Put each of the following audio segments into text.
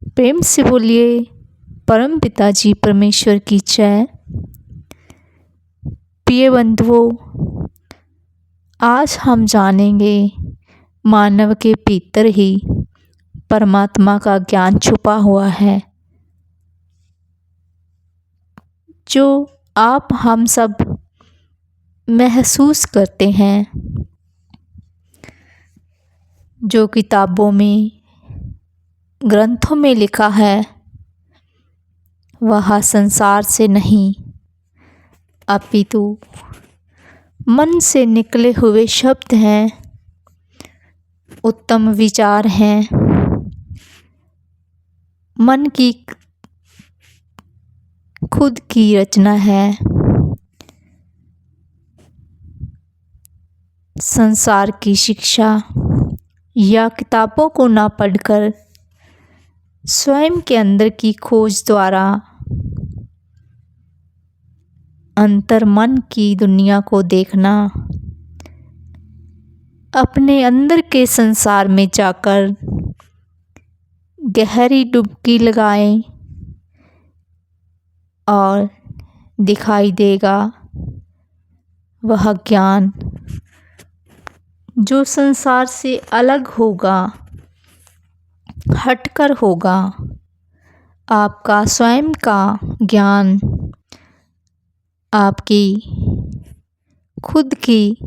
प्रेम से बोलिए परम पिताजी परमेश्वर की जय। प्रिय बंधुओं, आज हम जानेंगे मानव के भीतर ही परमात्मा का ज्ञान छुपा हुआ है, जो आप हम सब महसूस करते हैं, जो किताबों में ग्रंथों में लिखा है वह संसार से नहीं अपितु मन से निकले हुए शब्द हैं, उत्तम विचार हैं, मन की खुद की रचना है। संसार की शिक्षा या किताबों को ना पढ़कर स्वयं के अंदर की खोज द्वारा अंतर मन की दुनिया को देखना, अपने अंदर के संसार में जाकर गहरी डुबकी लगाएं और दिखाई देगा वह ज्ञान जो संसार से अलग होगा, हटकर होगा। आपका स्वयं का ज्ञान, आपकी खुद की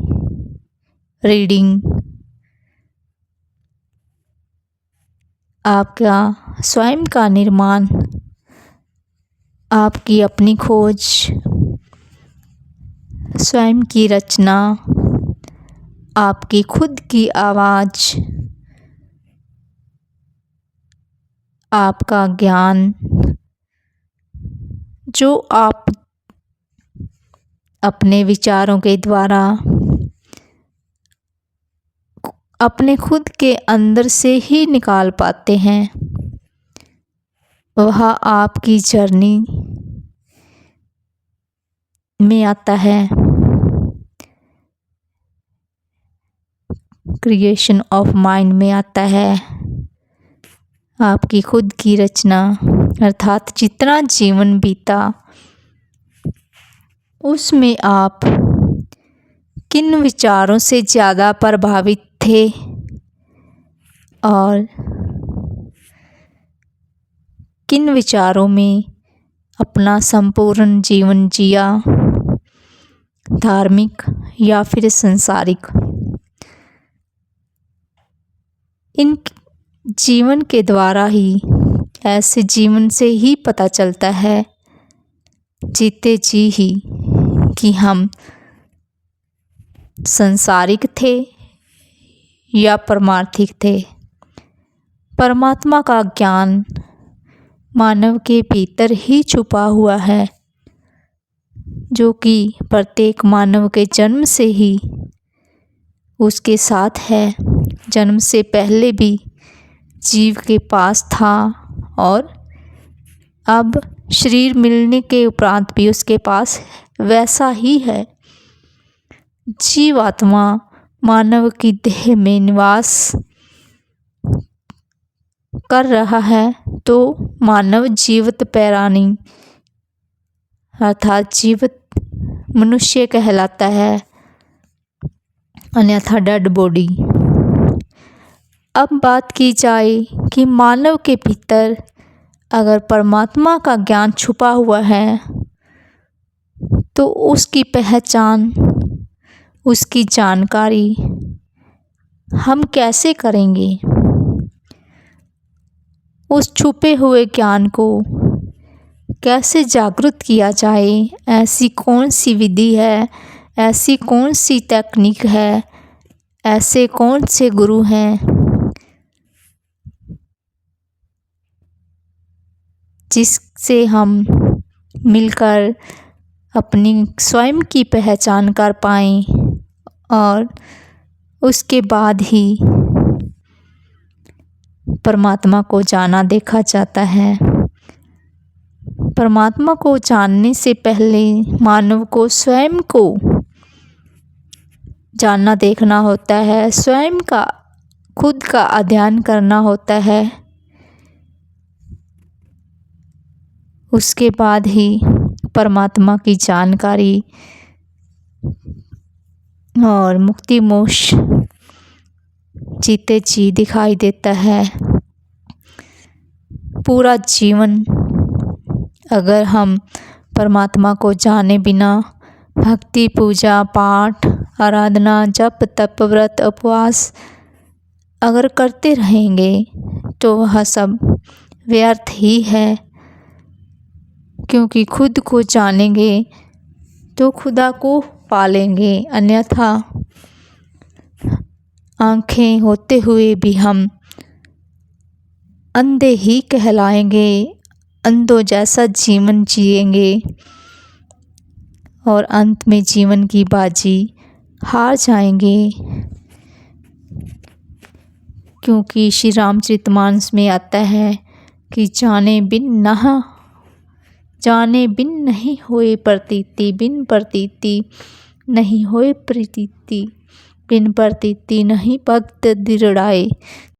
रीडिंग, आपका स्वयं का निर्माण, आपकी अपनी खोज, स्वयं की रचना, आपकी खुद की आवाज़, आपका ज्ञान जो आप अपने विचारों के द्वारा अपने खुद के अंदर से ही निकाल पाते हैं, वह आपकी जर्नी में आता है। क्रिएशन ऑफ माइंड में आता है। आपकी खुद की रचना अर्थात जितना जीवन बीता उसमें आप किन विचारों से ज़्यादा प्रभावित थे और किन विचारों में अपना संपूर्ण जीवन जिया, धार्मिक या फिर संसारिक। इन जीवन के द्वारा ही, ऐसे जीवन से ही पता चलता है जीते जी ही कि हम संसारिक थे या परमार्थिक थे। परमात्मा का ज्ञान मानव के भीतर ही छुपा हुआ है, जो कि प्रत्येक मानव के जन्म से ही उसके साथ है। जन्म से पहले भी जीव के पास था और अब शरीर मिलने के उपरांत भी उसके पास वैसा ही है। जीवात्मा मानव की देह में निवास कर रहा है तो मानव जीवित प्राणी अर्थात जीवित मनुष्य कहलाता है, अन्यथा डेड बॉडी। अब बात की जाए कि मानव के भीतर अगर परमात्मा का ज्ञान छुपा हुआ है तो उसकी पहचान, उसकी जानकारी हम कैसे करेंगे? उस छुपे हुए ज्ञान को कैसे जागृत किया जाए? ऐसी कौन सी विधि है, ऐसी कौन सी तकनीक है, ऐसे कौन से गुरु हैं जिससे हम मिलकर अपनी स्वयं की पहचान कर पाएँ और उसके बाद ही परमात्मा को जाना देखा जाता है। परमात्मा को जानने से पहले मानव को स्वयं को जानना देखना होता है, स्वयं का खुद का अध्ययन करना होता है उसके बाद ही परमात्मा की जानकारी और मुक्ति मोक्ष जीते जी दिखाई देता है। पूरा जीवन अगर हम परमात्मा को जाने बिना भक्ति, पूजा, पाठ, आराधना, जप, तप, व्रत, उपवास अगर करते रहेंगे तो वह सब व्यर्थ ही है, क्योंकि खुद को जानेंगे तो खुदा को पालेंगे। अन्यथा आँखें होते हुए भी हम अंधे ही कहलाएंगे, अंधों जैसा जीवन जिएंगे और अंत में जीवन की बाजी हार जाएंगे। क्योंकि श्री रामचरितमानस में आता है कि जाने बिन नहीं होए प्रतीति, बिन प्रतीति नहीं होए प्रीति, बिन प्रतीति नहीं भक्त दृढ़ाए।